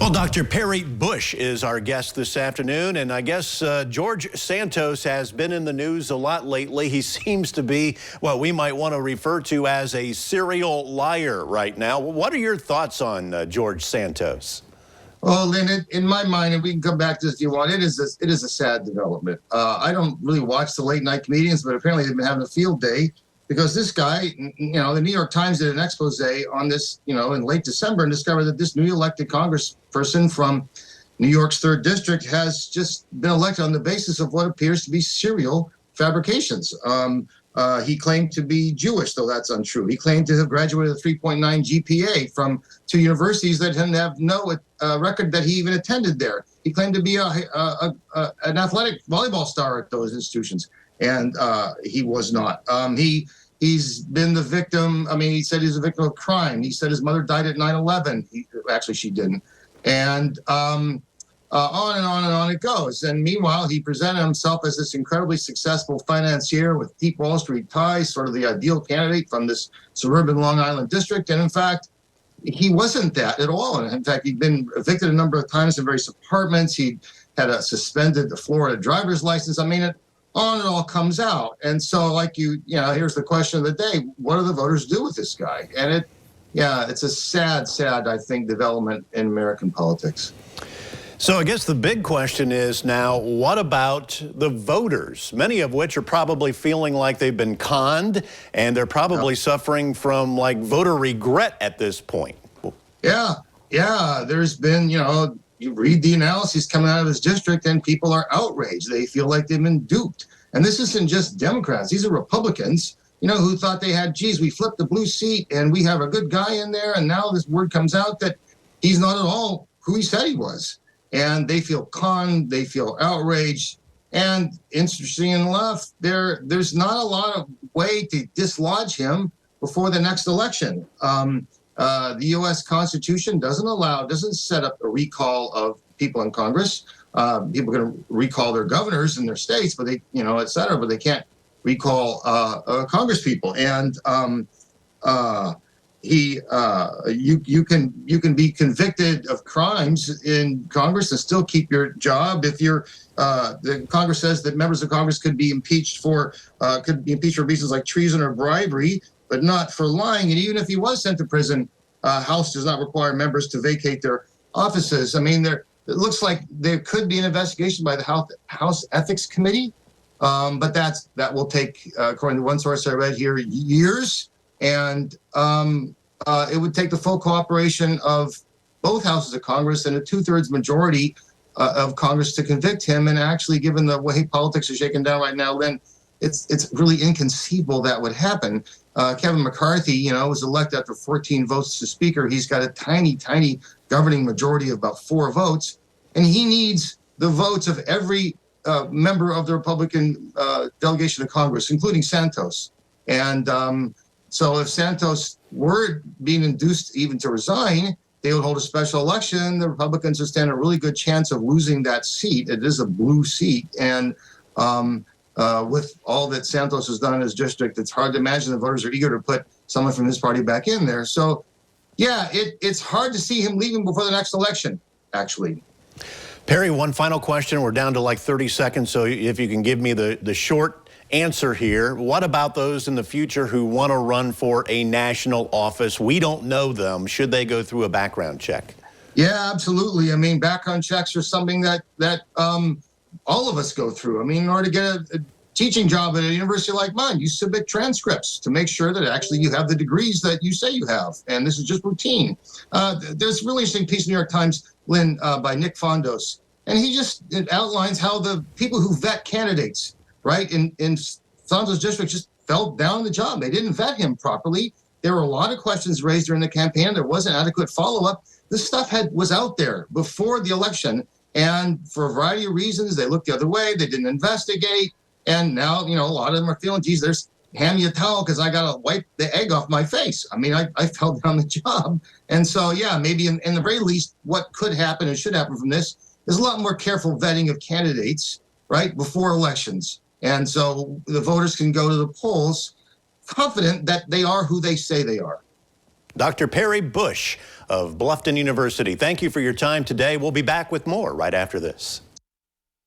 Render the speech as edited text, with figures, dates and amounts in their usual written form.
Well, Dr. Perry Bush is our guest this afternoon, and I guess George Santos has been in the news a lot lately. He seems to be what we might want to refer to as a serial liar right now. What are your thoughts on George Santos? Well, Lynn, in my mind, and we can come back to this if you want, it is a sad development. I don't really watch the late night comedians, but apparently they've been having a field day because this guy, the New York Times did an expose on this, in late December and discovered that this newly elected congressperson from New York's 3rd District has just been elected on the basis of what appears to be serial fabrications. He claimed to be Jewish, though that's untrue. He claimed to have graduated with a 3.9 GPA from 2 universities that didn't have no record that he even attended there. He claimed to be an athletic volleyball star at those institutions, and he was not. He's been the victim. I mean, he said he's a victim of crime. He said his mother died at 9/11. Actually, she didn't. And on and on and on it goes. And meanwhile, he presented himself as this incredibly successful financier with deep Wall Street ties, sort of the ideal candidate from this suburban Long Island district. And in fact, he wasn't that at all. And in fact, he'd been evicted a number of times in various apartments. He had a suspended the Florida driver's license. I mean, it all comes out. And so, here's the question of the day: what do the voters do with this guy? And it's a sad, I think, development in American politics. So I guess the big question is now, what about the voters, many of which are probably feeling like they've been conned, and they're probably suffering from voter regret at this point? Yeah. There's been, you read the analyses coming out of his district and people are outraged. They feel like they've been duped. And this isn't just Democrats. These are Republicans, who thought they had, we flipped the blue seat and we have a good guy in there. And now this word comes out that he's not at all who he said he was. And they feel conned, they feel outraged. And interesting enough, there's not a lot of way to dislodge him before the next election. The U.S. Constitution doesn't set up a recall of people in Congress. People can recall their governors in their states, but et cetera, but they can't recall Congress people. And you can be convicted of crimes in Congress and still keep your job if the Congress says that members of Congress could be impeached for reasons like treason or bribery, but not for lying. And even if he was sent to prison, House does not require members to vacate their offices. I mean, it looks like there could be an investigation by the House Ethics Committee, but that will take, according to one source I read here, years. And it would take the full cooperation of both houses of Congress and a 2/3 majority of Congress to convict him. And actually, given the way politics are shaken down right now, then it's really inconceivable that would happen. Kevin McCarthy, was elected after 14 votes as Speaker. He's got a tiny governing majority of about 4 votes, and he needs the votes of every member of the Republican delegation of Congress, including Santos. And so if Santos were being induced even to resign, they would hold a special election. The Republicans would stand a really good chance of losing that seat. It is a blue seat. And with all that Santos has done in his district, it's hard to imagine the voters are eager to put someone from his party back in there. So, yeah, it's hard to see him leaving before the next election, actually. Perry, one final question. We're down to 30 seconds, so if you can give me the short answer here. What about those in the future who want to run for a national office? We don't know them. Should they go through a background check? Yeah, absolutely. I mean, background checks are something that all of us go through. I mean, in order to get a teaching job at a university like mine, you submit transcripts to make sure that actually you have the degrees that you say you have. And this is just routine. There's a really interesting piece in the New York Times, Lynn, by Nick Fondos. And it outlines how the people who vet candidates, right, in Santos' district just fell down the job. They didn't vet him properly. There were a lot of questions raised during the campaign. There wasn't adequate follow-up. This stuff was out there before the election. And for a variety of reasons, they looked the other way. They didn't investigate. And now, a lot of them are feeling, hand me a towel because I got to wipe the egg off my face. I mean, I fell down the job. And so, yeah, maybe in the very least, what could happen and should happen from this is a lot more careful vetting of candidates, right, before elections. And so the voters can go to the polls confident that they are who they say they are. Dr. Perry Bush of Bluffton University, thank you for your time today. We'll be back with more right after this.